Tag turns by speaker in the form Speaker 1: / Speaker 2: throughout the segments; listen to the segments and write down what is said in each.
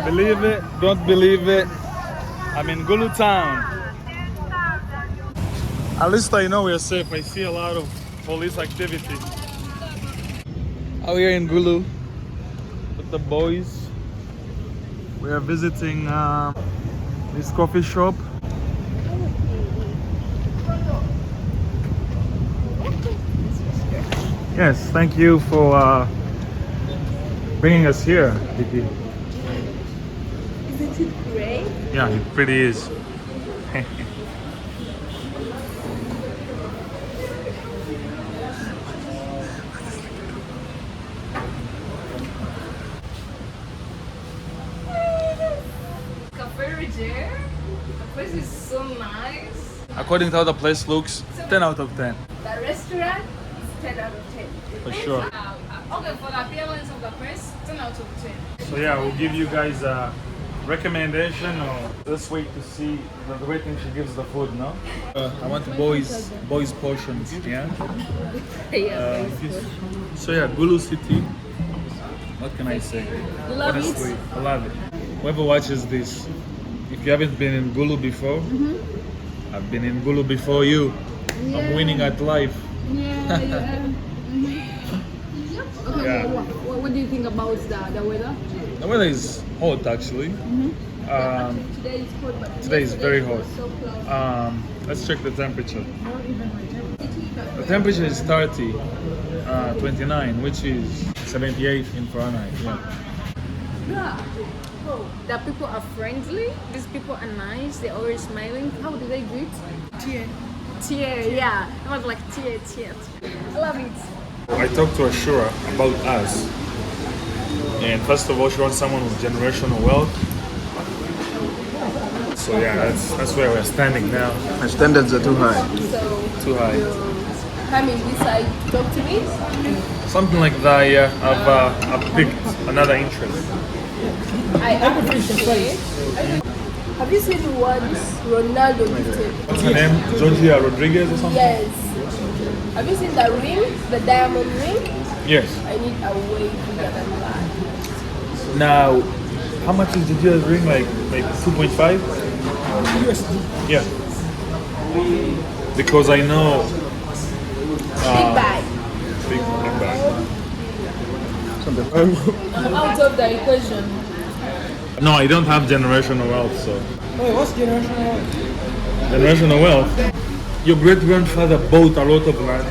Speaker 1: Believe it, don't believe it. I'm in Gulu town. At least I know we're safe. I see a lot of police activity. Out here in Gulu with the boys. We are visiting this coffee shop. Yes, thank you for bringing us here, Vicky.
Speaker 2: Isn't it great?
Speaker 1: Yeah, it pretty is.
Speaker 2: The place is so nice.
Speaker 1: According to how the place looks, 10 out of 10.
Speaker 2: The restaurant is 10 out of 10.
Speaker 1: For sure.
Speaker 2: Okay, for the appearance of the place, 10 out of 10.
Speaker 1: So yeah, we'll give you guys a recommendation or let's wait to see the rating she gives the food, no? I want boys portions, yeah? So yeah, Gulu City. What can I say?
Speaker 2: Love
Speaker 1: Honestly,
Speaker 2: it.
Speaker 1: I love it. Whoever watches this, if you haven't been in Gulu before, I've been in Gulu before you.
Speaker 2: Yeah.
Speaker 1: I'm winning at life.
Speaker 2: Yeah. Okay,
Speaker 1: Yeah.
Speaker 2: what do you think about the weather?
Speaker 1: The weather is hot actually.
Speaker 2: Today is cold, but
Speaker 1: Today is very hot.
Speaker 2: so close.
Speaker 1: Let's check the temperature. The temperature is 30, 29, which is 78 in Fahrenheit. Yeah.
Speaker 2: The people are friendly. These people are nice. They're always smiling. How do they greet? Tier, yeah. I was like tier. I love it.
Speaker 1: I talked to Ashura about us. And first of all, she wants someone with generational wealth. So yeah, that's where we're standing now.
Speaker 3: My standards are too high.
Speaker 2: So
Speaker 1: Too high.
Speaker 2: come in this side, talk to me.
Speaker 1: Something like that, yeah. I've picked another interest.
Speaker 2: I appreciate. Have you seen what Ronaldo gifted?
Speaker 1: What's her name? Georgia Rodriguez or something?
Speaker 2: Yes. Have you seen the ring? The diamond ring?
Speaker 1: Yes.
Speaker 2: I need a way bigger than that.
Speaker 1: Now, how much is Georgia's ring? Like 2.5?
Speaker 3: USD.
Speaker 1: Yeah. Because I know.
Speaker 2: Big bag.
Speaker 1: Big bag.
Speaker 2: I'm out of the equation.
Speaker 1: No, I don't have generational wealth, so.
Speaker 3: Wait, what's generational wealth?
Speaker 1: Generational wealth. Your great grandfather bought a lot of land.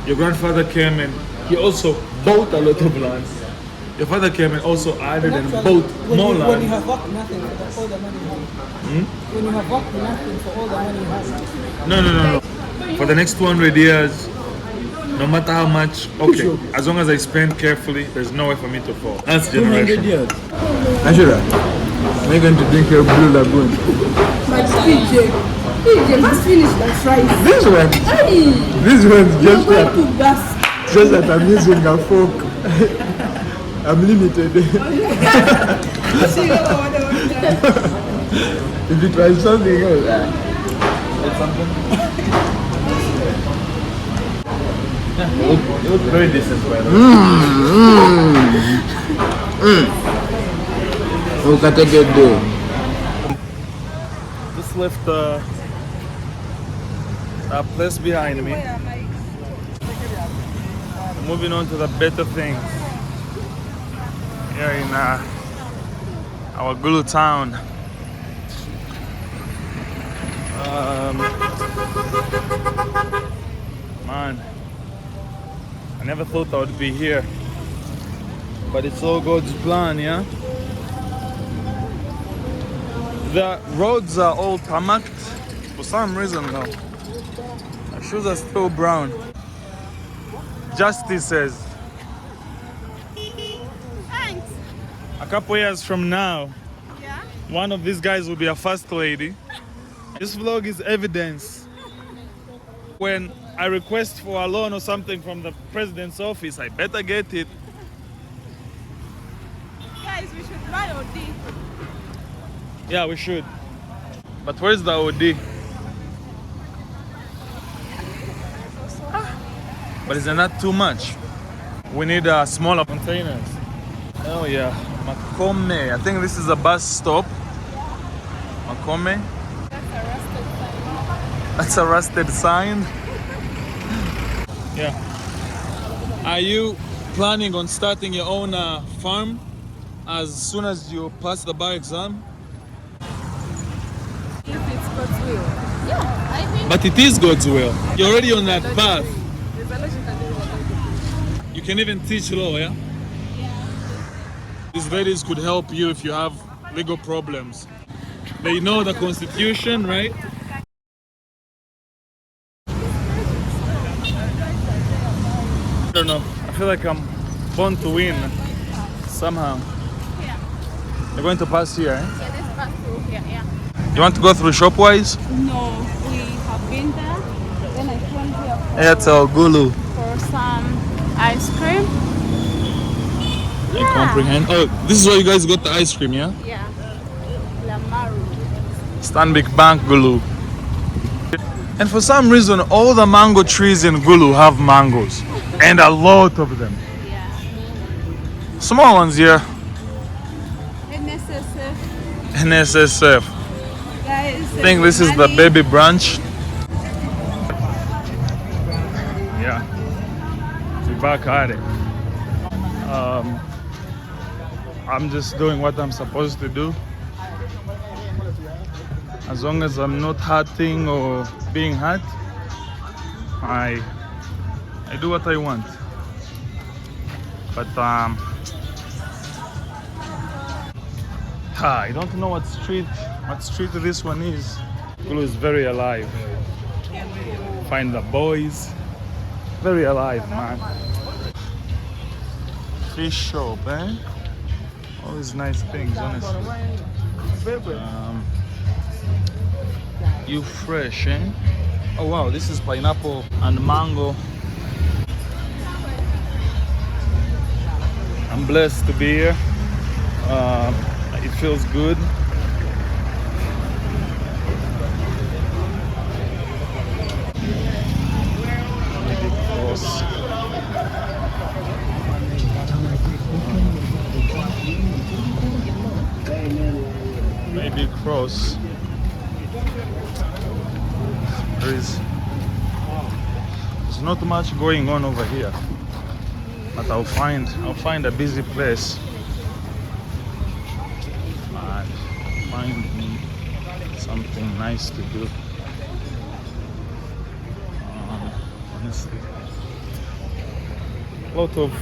Speaker 1: Your grandfather came and he also bought a lot of land. Your father came and also added and bought more land.
Speaker 3: When you have worked nothing for all the money you have. When you have worked nothing for all the money you have.
Speaker 1: No. For the next 200 years, no matter how much, okay, as long as I spend carefully, there's no way for me to fall. That's
Speaker 3: 200
Speaker 1: generation.
Speaker 3: years. Ashura, am I going to drink your Blue Lagoon?
Speaker 2: My PJ must finish the fries.
Speaker 3: This one.
Speaker 2: Hey!
Speaker 3: This one's just
Speaker 2: You're
Speaker 3: that,
Speaker 2: going to gas.
Speaker 3: just that I'm using a fork. I'm limited. If it was something else,
Speaker 1: It's something. You look very decent, by the way.
Speaker 3: we can take it there.
Speaker 1: Just left that place behind me. Moving on to the better things. Here in our Gulu town. Man, I never thought I would be here, but it's all God's plan, yeah? The roads are all tarmacked for some reason though. My shoes are still brown. Justice says.
Speaker 2: Thanks.
Speaker 1: A couple years from now,
Speaker 2: Yeah?
Speaker 1: one of these guys will be a first lady. This vlog is evidence. When I request for a loan or something from the president's office, I better get it.
Speaker 2: Guys, we should buy OD.
Speaker 1: Yeah, we should. But where's the OD? But isn't that too much? We need smaller containers. Oh yeah, Makome. I think this is a bus stop. Makome. That's a rusted sign. Yeah. Are you planning on starting your own farm as soon as you pass the bar exam?
Speaker 2: If it's God's will. Yeah, I think
Speaker 1: But it is God's will. You're already on that path.
Speaker 2: there's a lot you can do with a
Speaker 1: You can even teach law, yeah? These ladies could help you if you have legal problems. They know the constitution, right? I don't know. I feel like I'm born to win somehow.
Speaker 2: Yeah.
Speaker 1: You're going to pass here, eh?
Speaker 2: Yeah, let's pass through here, yeah.
Speaker 1: You want to go through Shopwise?
Speaker 2: No, we have been there. Then I came here
Speaker 1: Thankyou Gulu.
Speaker 2: for some ice cream.
Speaker 1: I comprehend. Oh, this is where you guys got the ice cream, yeah?
Speaker 2: Yeah. Lamaru.
Speaker 1: Stanbic Bank Gulu. And for some reason, all the mango trees in Gulu have mangoes. And a lot of them.
Speaker 2: Yeah.
Speaker 1: Small ones here.
Speaker 2: NSSF.
Speaker 1: NSSF.
Speaker 2: Guys,
Speaker 1: I think this is the baby branch. Yeah. We're back at it. I'm just doing what I'm supposed to do. As long as I'm not hurting or being hurt, I do what I want. But I don't know what street this one is. Gulu is very alive. Find the boys. Very alive, man. Fish shop, eh? All these nice things, honestly. You fresh, eh? Oh wow, this is pineapple and mango. I'm blessed to be here. It feels good. Maybe cross. Maybe cross. There's not much going on over here, but I'll find a busy place and find me something nice to do. Honestly, lot of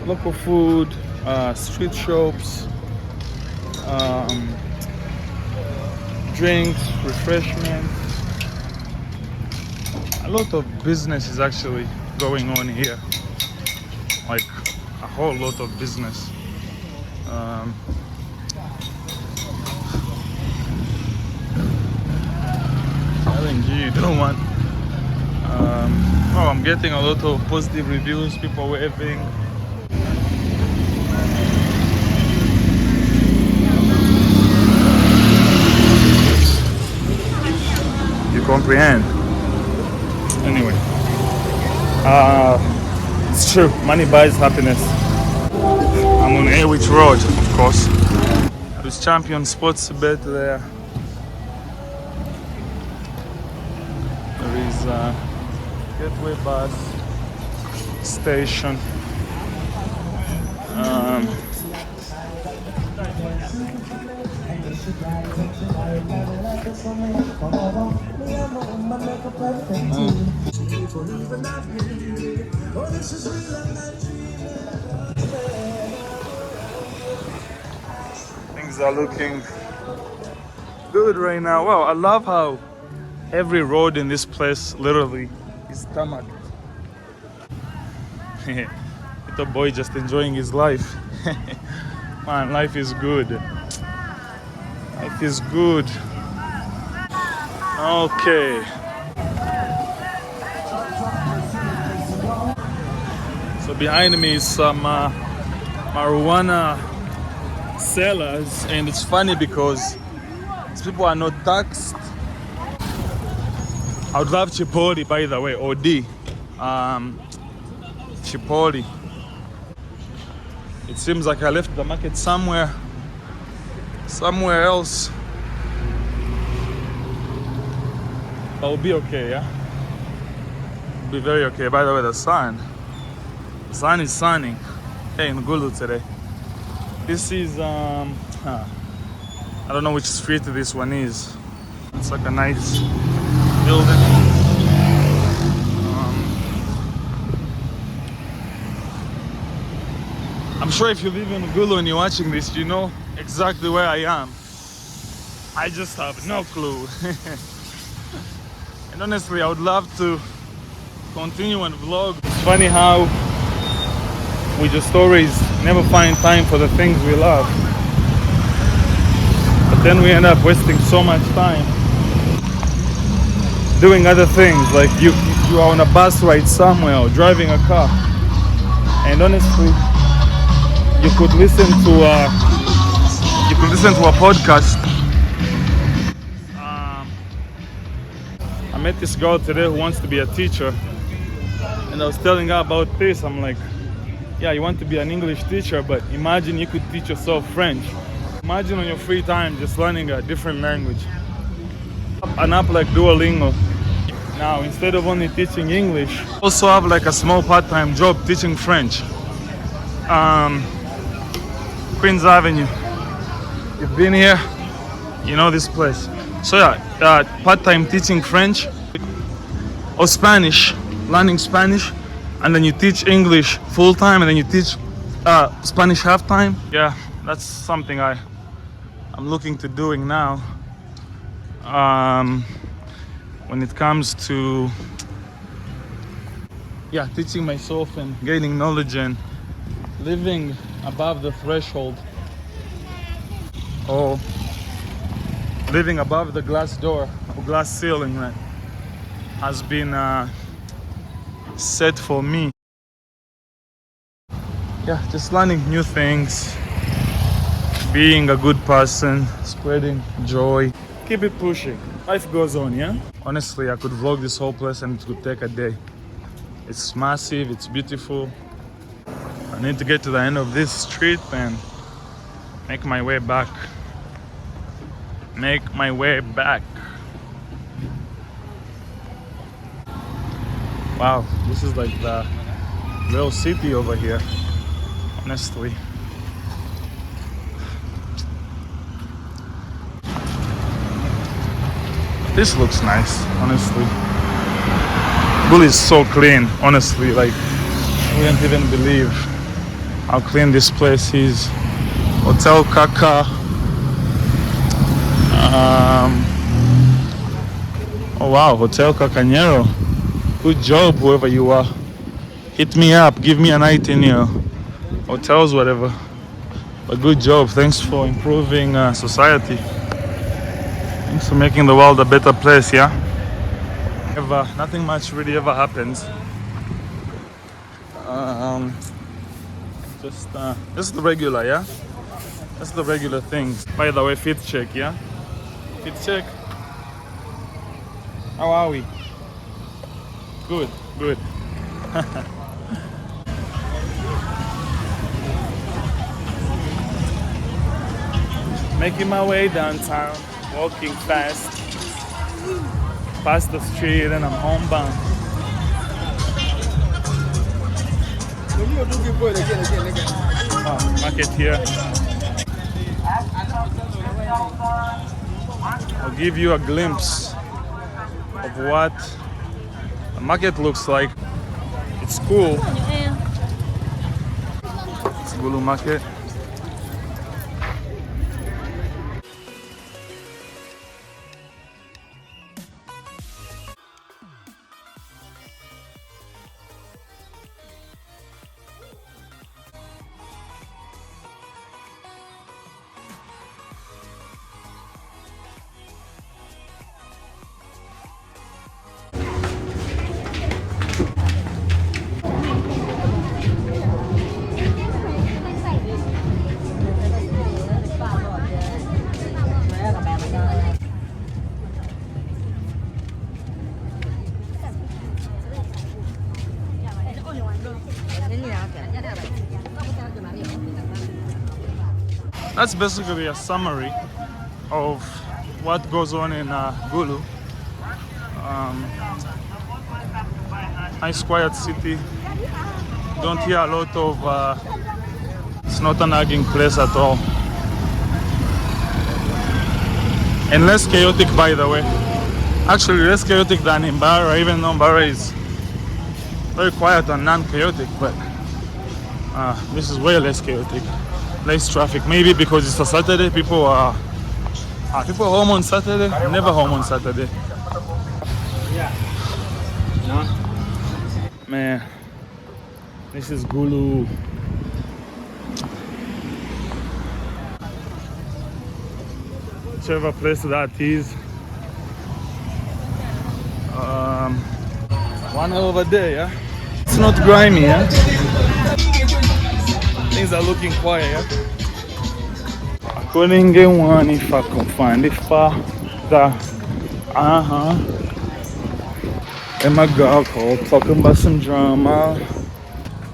Speaker 1: local food, street shops, drinks, refreshments. A lot of business is actually going on here, like a whole lot of business. Telling you don't want. Oh, I'm getting a lot of positive reviews. People waving. You comprehend? Anyway, it's true. Money buys happiness. I'm on Awich Road, of course. There's Champion Sports Bet there. There is Gateway Bus Station. Things are looking good right now. Wow, I love how every road in this place literally is tarmac. Little boy just enjoying his life. Man, life is good. Life is good. Okay. So behind me is some marijuana sellers, and it's funny because these people are not taxed. I would love Chipotle, by the way, OD. Chipotle. It seems like I left the market somewhere else. But we'll be okay, yeah? We'll be very okay. By the way, the sun is sunning. Hey, in Gulu today. This is, I don't know which street this one is. It's like a nice building. I'm sure if you live in Gulu and you're watching this, you know exactly where I am. I just have no clue. And honestly, I would love to continue and vlog. It's funny how we just always never find time for the things we love. But then we end up wasting so much time doing other things, like you are on a bus ride somewhere or driving a car, and honestly you could listen to a podcast. I met this girl today who wants to be a teacher, and I was telling her about this. I'm like, yeah, you want to be an English teacher, but imagine you could teach yourself French. Imagine on your free time just learning a different language. An app like Duolingo. Now, instead of only teaching English, also have like a small part-time job teaching French. Queens Avenue. You've been here, you know this place. So yeah, part-time teaching French or Spanish, learning Spanish, and then you teach English full-time, and then you teach Spanish half-time. Yeah, that's something I'm looking to doing now. When it comes to teaching myself and gaining knowledge and living above the threshold, or living above the glass door or glass ceiling that has been set for me. Yeah, just learning new things, being a good person, spreading joy. Keep it pushing. Life goes on, yeah? Honestly, I could vlog this whole place and it could take a day. It's massive, it's beautiful. I need to get to the end of this street and make my way back. Wow, this is like the real city over here, honestly. This looks nice, honestly. Gulu is so clean, honestly. Like, I wouldn't even believe how clean this place is. Hotel Kaka. Oh wow, Hotel Cacanero. Good job, whoever you are. Hit me up, give me a night in your hotels, whatever. But good job, thanks for improving society. Thanks for making the world a better place, yeah? Nothing much really ever happens. Just the regular, yeah? That's the regular things. By the way, fit check, yeah? Fit check. How are we? Good, good. Making my way downtown, walking fast, past the street, and I'm homebound. Oh, market here. I'll give you a glimpse of what the market looks like. It's cool. It's Gulu Market. That's basically a summary of what goes on in Gulu. Nice quiet city. Don't hear a lot of it's not a nagging place at all, and less chaotic, by the way. Actually less chaotic than in Bara, even though Bara is very quiet and non-chaotic, but this is way less chaotic, less traffic. Maybe because it's a Saturday, people are home on Saturday, never home on Saturday. Man, this is Gulu. Whichever place that is. One hell of a day, yeah? It's not grimy, yeah? Things are looking quiet, yeah? I couldn't get one if I could find it farther. And my girl called talking about some drama.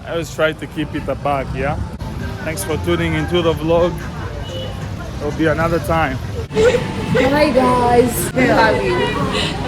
Speaker 1: I always try to keep it back, yeah? Thanks for tuning into the vlog. There'll be another time.
Speaker 2: Hi guys. Love you.